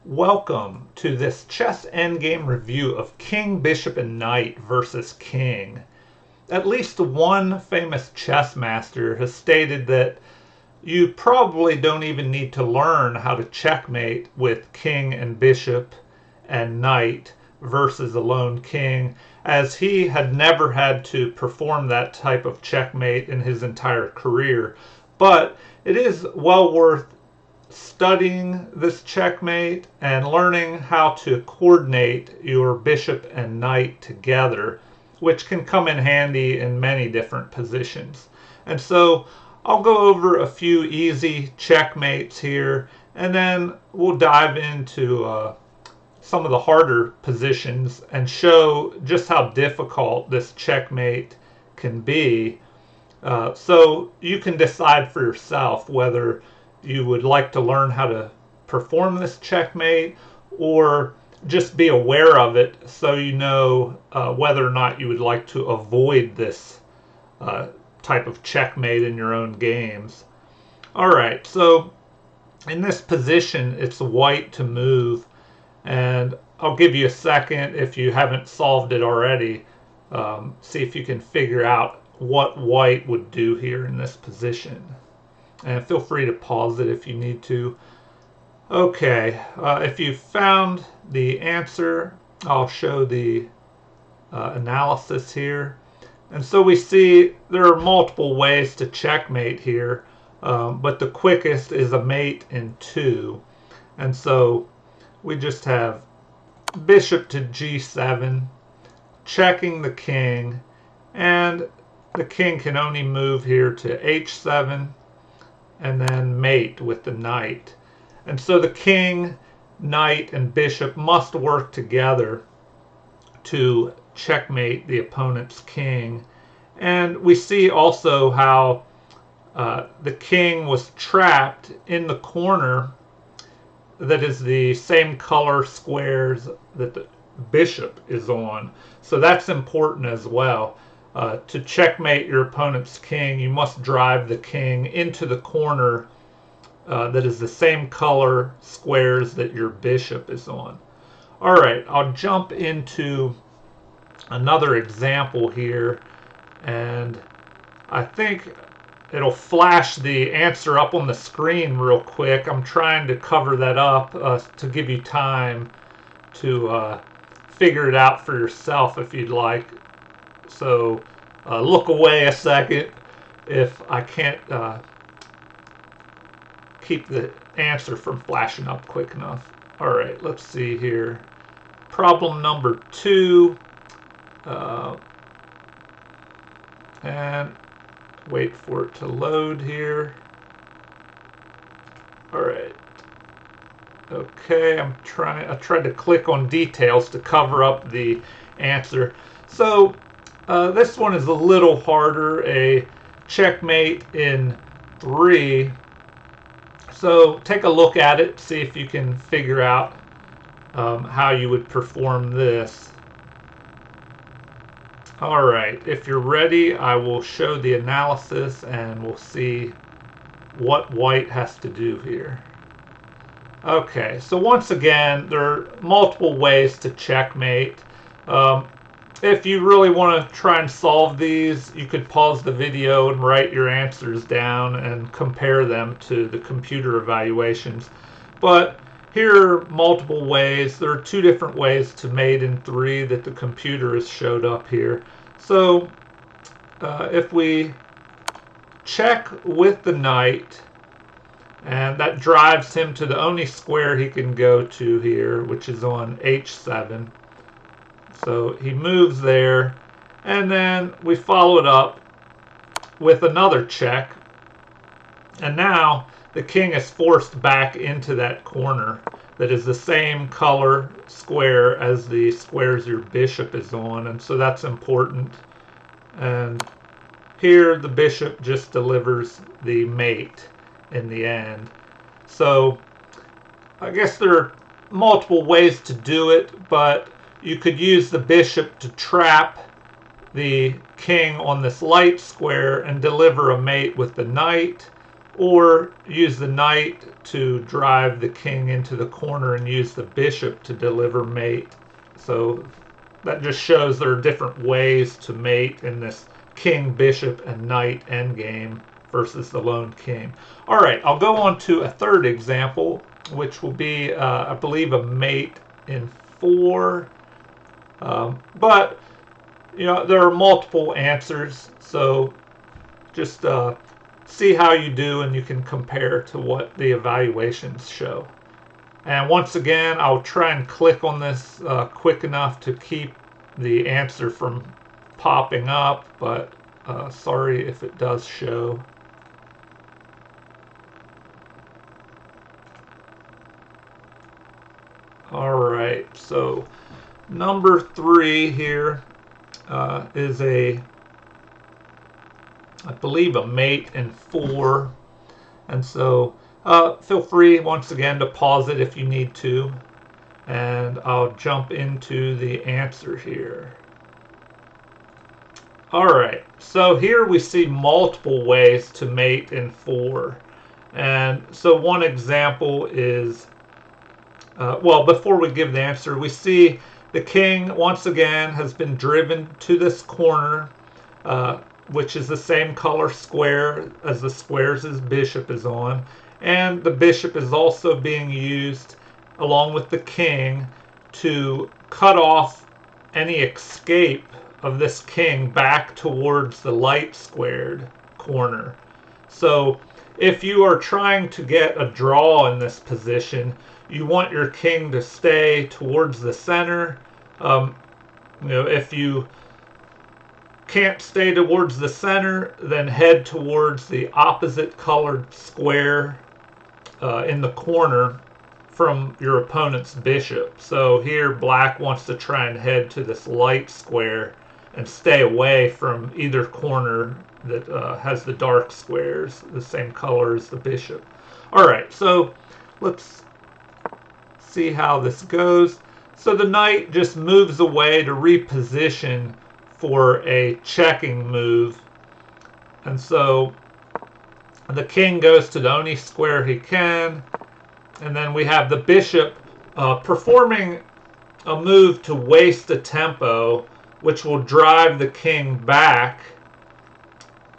Welcome to this chess endgame review of king, bishop, and knight versus king. At least one famous chess master has stated that you probably don't even need to learn how to checkmate with king and bishop and knight versus a lone king, as he had never had to perform that type of checkmate in his entire career. But it is well worth studying this checkmate and learning how to coordinate your bishop and knight together, which can come in handy in many different positions. And so I'll go over a few easy checkmates here, and then we'll dive into some of the harder positions and show just how difficult this checkmate can be. So you can decide for yourself whether you would like to learn how to perform this checkmate or just be aware of it so you know whether or not you would like to avoid this type of checkmate in your own games. Alright, so in this position it's white to move, and I'll give you a second if you haven't solved it already. See if you can figure out what white would do here in this position. And feel free to pause it if you need to. Okay, if you found the answer, I'll show the analysis here. And so we see there are multiple ways to checkmate here, but the quickest is a mate in 2. And so we just have bishop to g7, checking the king, and the king can only move here to h7, and then mate with the knight. And so the king, knight, and bishop must work together to checkmate the opponent's king. And we see also how the king was trapped in the corner that is the same color squares that the bishop is on. So that's important as well. To checkmate your opponent's king, you must drive the king into the corner that is the same color squares that your bishop is on. Alright, I'll jump into another example here, and I think it'll flash the answer up on the screen real quick. I'm trying to cover that up to give you time to figure it out for yourself if you'd like. So look away a second if I can't keep the answer from flashing up quick enough. Alright, let's see here. Problem number 2. And wait for it to load here. Alright. Okay, I tried to click on details to cover up the answer. So this one is a little harder, a checkmate in 3. So take a look at it, see if you can figure out how you would perform this. Alright, if you're ready, I will show the analysis and we'll see what white has to do here. Okay, so once again, there are multiple ways to checkmate. If you really want to try and solve these, you could pause the video and write your answers down and compare them to the computer evaluations. But here are multiple ways. There are 2 different ways to mate in 3 that the computer has showed up here. So if we check with the knight, and that drives him to the only square he can go to here, which is on h7. So he moves there, and then we follow it up with another check. And now the king is forced back into that corner that is the same color square as the squares your bishop is on, and so that's important. And here the bishop just delivers the mate in the end. So I guess there are multiple ways to do it, but you could use the bishop to trap the king on this light square and deliver a mate with the knight, or use the knight to drive the king into the corner and use the bishop to deliver mate. So that just shows there are different ways to mate in this king, bishop, and knight endgame versus the lone king. All right, I'll go on to a third example, which will be, I believe, a mate in 4. But, there are multiple answers, so just see how you do, and you can compare to what the evaluations show. And once again, I'll try and click on this quick enough to keep the answer from popping up, but sorry if it does show. All right, so number 3 here is I believe, a mate in 4. And so feel free once again to pause it if you need to, and I'll jump into the answer here. All right, so here we see multiple ways to mate in 4. And so one example is, well, before we give the answer, we see the king once again has been driven to this corner, which is the same color square as the squares his bishop is on. And the bishop is also being used along with the king to cut off any escape of this king back towards the light squared corner. So if you are trying to get a draw in this position, you want your king to stay towards the center. If you can't stay towards the center, then head towards the opposite colored square in the corner from your opponent's bishop. So here black wants to try and head to this light square and stay away from either corner that has the dark squares, the same color as the bishop. All right, so let's see how this goes. So the knight just moves away to reposition for a checking move. And so the king goes to the only square he can. And then we have the bishop performing a move to waste a tempo, which will drive the king back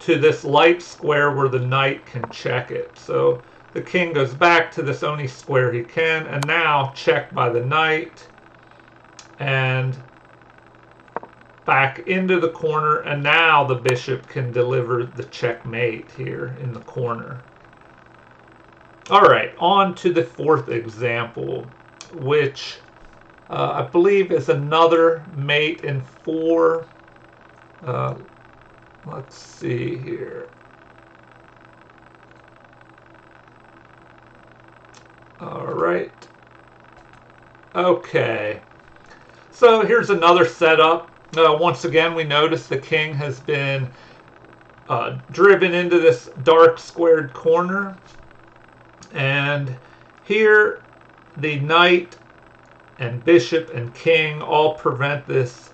to this light square where the knight can check it. So the king goes back to this only square he can, and now checked by the knight, and back into the corner, and now the bishop can deliver the checkmate here in the corner. All right, on to the 4th example, which I believe is another mate in 4. Let's see here. All right. Okay. So here's another setup. Once again, we notice the king has been driven into this dark squared corner. And here the knight and bishop and king all prevent this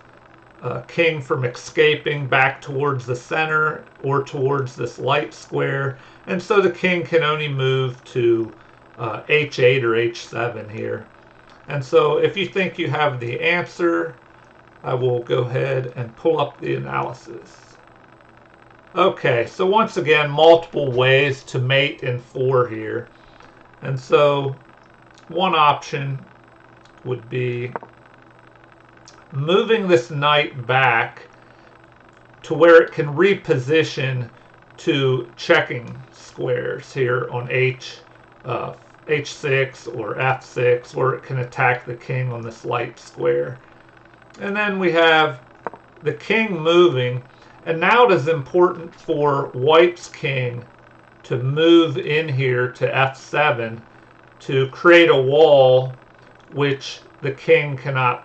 king from escaping back towards the center or towards this light square. And so the king can only move to h8 or h7 here. And so if you think you have the answer, I will go ahead and pull up the analysis. Okay, so once again, multiple ways to mate in 4 here. And so one option would be moving this knight back to where it can reposition to checking squares here on h6 or f6, where it can attack the king on this light square. And then we have the king moving, and now it is important for white's king to move in here to f7 to create a wall which the king cannot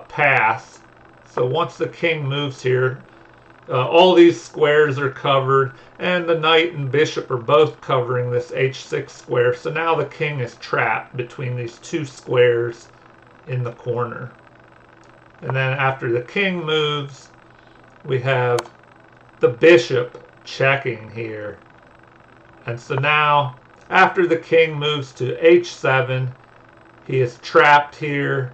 pass. So once the king moves here, all these squares are covered, and the knight and bishop are both covering this h6 square. So now the king is trapped between these two squares in the corner. And then after the king moves, we have the bishop checking here. And so now, after the king moves to h7, he is trapped here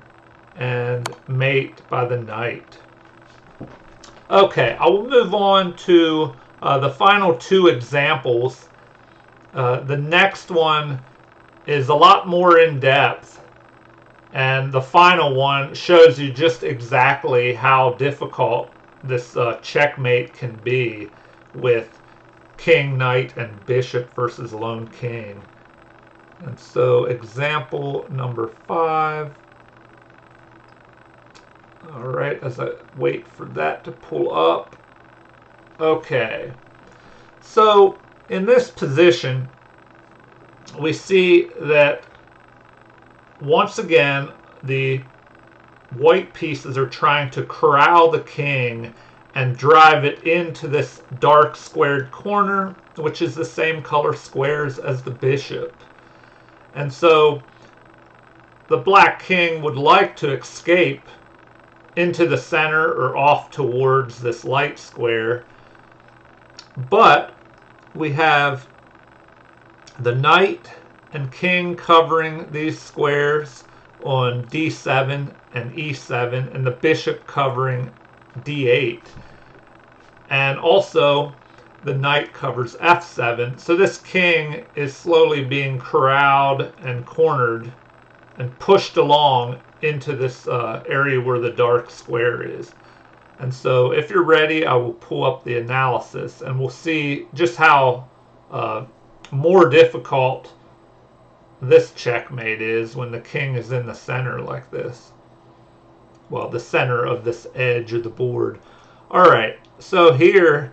and mate by the knight. Okay, I will move on to the final two examples. The next one is a lot more in depth, and the final one shows you just exactly how difficult this checkmate can be with king, knight, and bishop versus lone king. And so example number 5. All right, as I wait for that to pull up. Okay, so in this position, we see that once again, the white pieces are trying to corral the king and drive it into this dark squared corner, which is the same color squares as the bishop. And so the black king would like to escape into the center or off towards this light square, but we have the knight and king covering these squares on d7 and e7, and the bishop covering d8. And also the knight covers f7. So this king is slowly being corralled and cornered and pushed along into this area where the dark square is. And so if you're ready, I will pull up the analysis and we'll see just how more difficult this checkmate is when the king is in the center like this. Well, the center of this edge of the board. All right, so here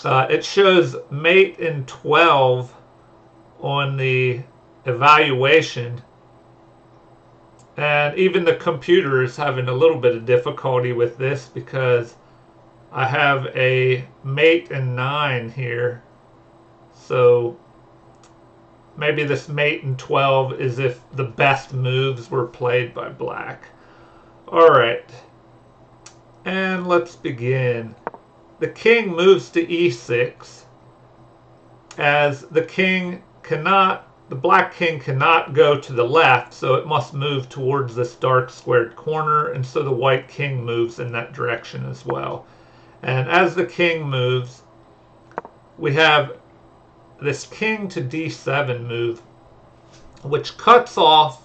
it shows mate in 12 on the evaluation, and even the computer is having a little bit of difficulty with this because I have a mate in 9 here. So maybe this mate in 12 is if the best moves were played by black. All right, and let's begin. The king moves to e6 as the black king cannot go to the left, so it must move towards this dark squared corner, and so the white king moves in that direction as well. And as the king moves, we have this king to d7 move, which cuts off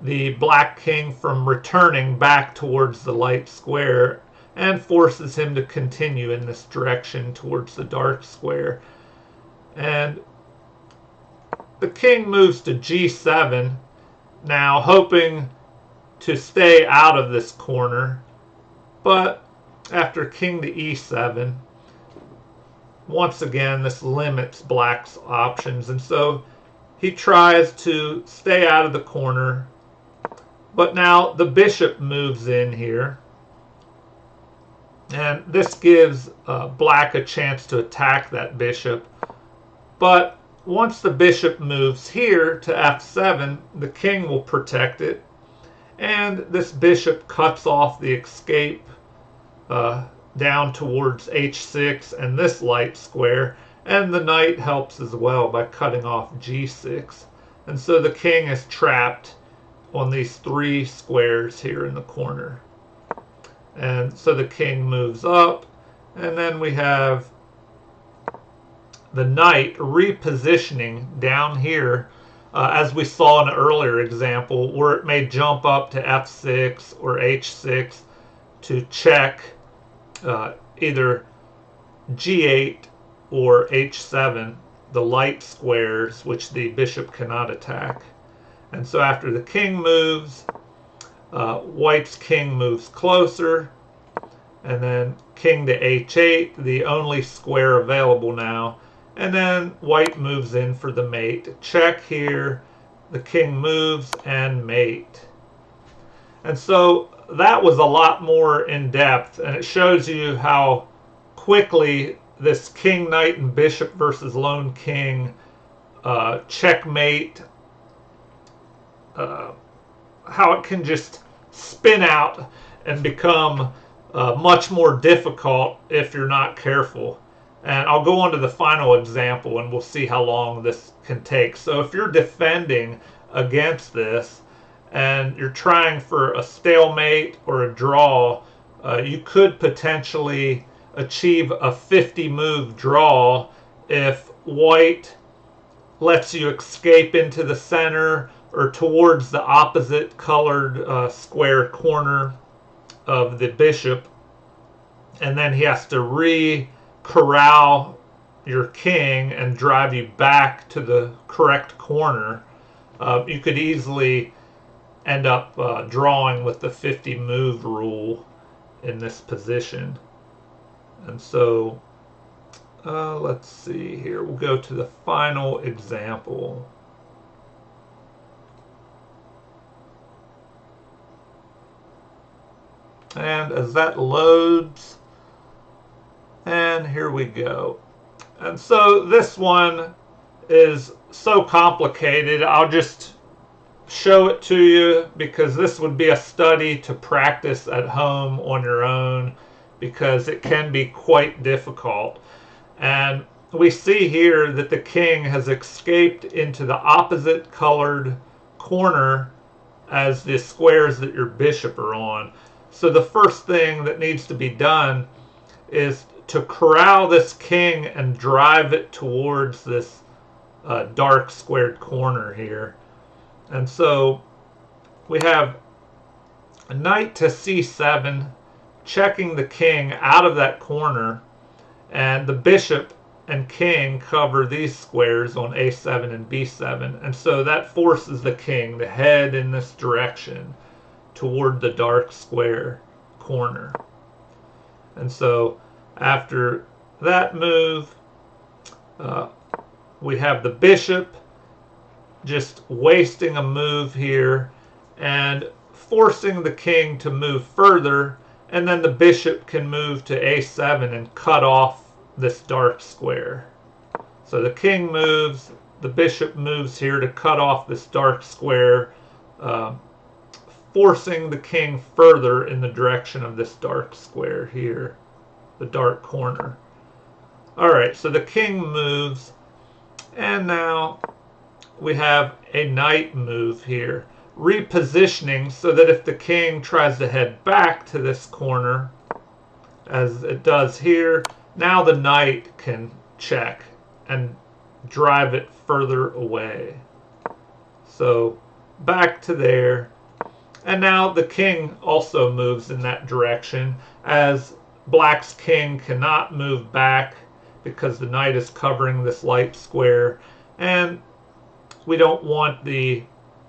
the black king from returning back towards the light square and forces him to continue in this direction towards the dark square. And the king moves to g7 now, hoping to stay out of this corner, but after king to e7, once again this limits black's options, and so he tries to stay out of the corner, but now the bishop moves in here, and this gives black a chance to attack that bishop. But once the bishop moves here to f7, the king will protect it, and this bishop cuts off the escape down towards h6 and this light square, and the knight helps as well by cutting off g6. And so the king is trapped on these 3 squares here in the corner. And so the king moves up, and then we have the knight repositioning down here, as we saw in an earlier example, where it may jump up to f6 or h6 to check either g8 or h7, the light squares, which the bishop cannot attack. And so after the king moves, white's king moves closer, and then king to h8, the only square available now, and then white moves in for the mate. Check here, the king moves, and mate. And so that was a lot more in depth, and it shows you how quickly this king, knight, and bishop versus lone king checkmate, how it can just spin out and become much more difficult if you're not careful. And I'll go on to the final example and we'll see how long this can take. So if you're defending against this and you're trying for a stalemate or a draw, you could potentially achieve a 50 move draw if white lets you escape into the center or towards the opposite colored square corner of the bishop, and then he has to corral your king and drive you back to the correct corner. You could easily end up drawing with the 50 move rule in this position. And so let's see here. We'll go to the final example. And as that loads, and here we go. And so this one is so complicated, I'll just show it to you because this would be a study to practice at home on your own because it can be quite difficult. And we see here that the king has escaped into the opposite colored corner as the squares that your bishop are on. So the first thing that needs to be done is to corral this king and drive it towards this dark squared corner here. And so we have a knight to c7, checking the king out of that corner, and the bishop and king cover these squares on a7 and b7, and so that forces the king to head in this direction toward the dark square corner. And so after that move, we have the bishop just wasting a move here and forcing the king to move further, and then the bishop can move to a7 and cut off this dark square. So the king moves, the bishop moves here to cut off this dark square, forcing the king further in the direction of this dark square here, the dark corner. Alright, so the king moves, and now we have a knight move here, repositioning so that if the king tries to head back to this corner, as it does here, now the knight can check and drive it further away. So back to there. And now the king also moves in that direction, as black's king cannot move back because the knight is covering this light square, and we don't want the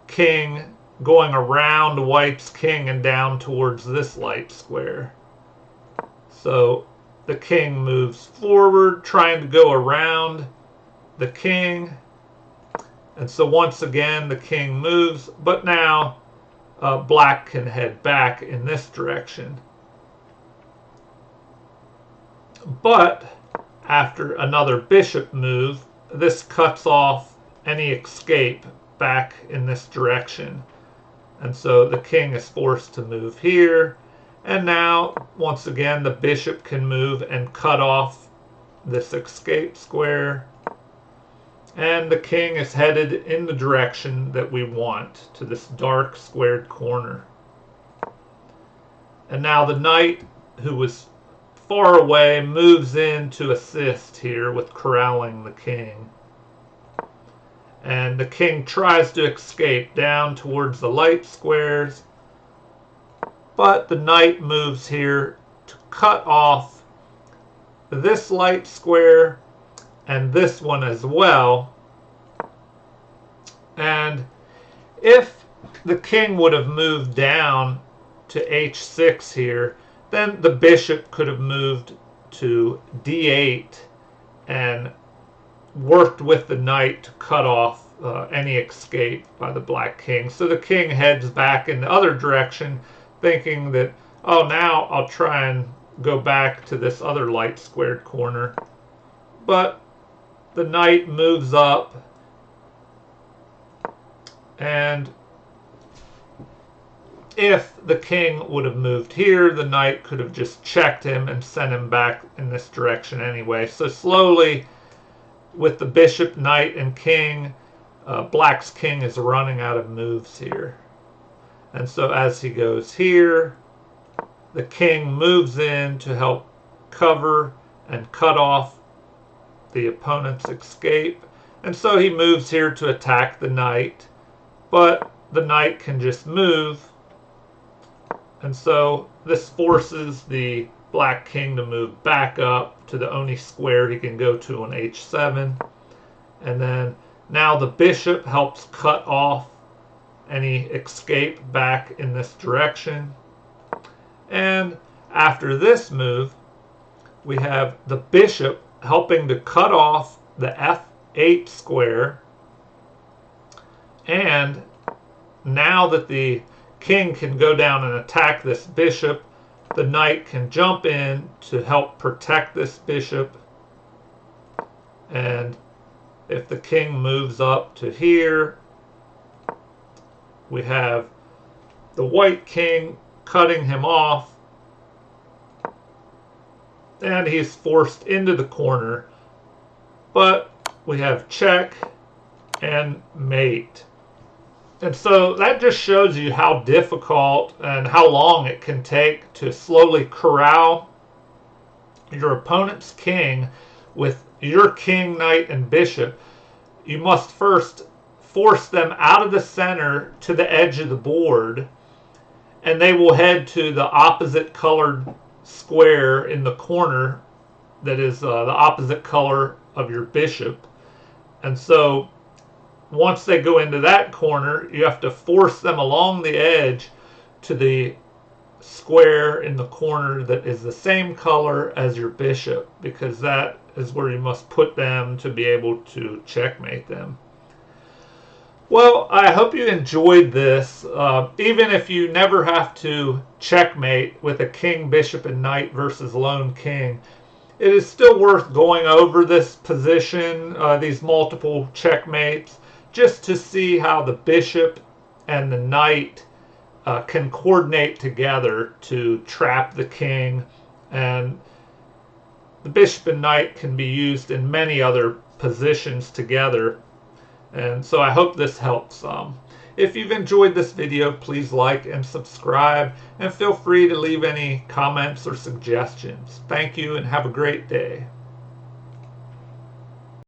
king going around white's king and down towards this light square. So the king moves forward, trying to go around the king. And so once again, the king moves, but now black can head back in this direction. But after another bishop move, this cuts off any escape back in this direction. And so the king is forced to move here. And now, once again, the bishop can move and cut off this escape square. And the king is headed in the direction that we want, to this dark squared corner. And now the knight, who was far away, moves in to assist here with corralling the king. And the king tries to escape down towards the light squares, but the knight moves here to cut off this light square and this one as well. And if the king would have moved down to h6 here, then the bishop could have moved to d8 and worked with the knight to cut off any escape by the black king. So the king heads back in the other direction, thinking that, oh, now I'll try and go back to this other light squared corner. But the knight moves up, and if the king would have moved here, the knight could have just checked him and sent him back in this direction anyway. So slowly, with the bishop, knight, and king, black's king is running out of moves here. And so as he goes here, the king moves in to help cover and cut off the opponent's escape. And so he moves here to attack the knight, but the knight can just move. And so this forces the black king to move back up to the only square he can go to on h7. And then now the bishop helps cut off any escape back in this direction. And after this move, we have the bishop helping to cut off the f8 square. And now that the king can go down and attack this bishop, the knight can jump in to help protect this bishop. And if the king moves up to here, we have the white king cutting him off, and he's forced into the corner. But we have check and mate. And so that just shows you how difficult and how long it can take to slowly corral your opponent's king with your king, knight, and bishop. You must first force them out of the center to the edge of the board, and they will head to the opposite colored square in the corner that is the opposite color of your bishop. And so once they go into that corner, you have to force them along the edge to the square in the corner that is the same color as your bishop, because that is where you must put them to be able to checkmate them. Well, I hope you enjoyed this. Even if you never have to checkmate with a king, bishop, and knight versus lone king, it is still worth going over this position, these multiple checkmates, just to see how the bishop and the knight can coordinate together to trap the king. And the bishop and knight can be used in many other positions together. And so I hope this helps some. If you've enjoyed this video, please like and subscribe, and feel free to leave any comments or suggestions. Thank you and have a great day.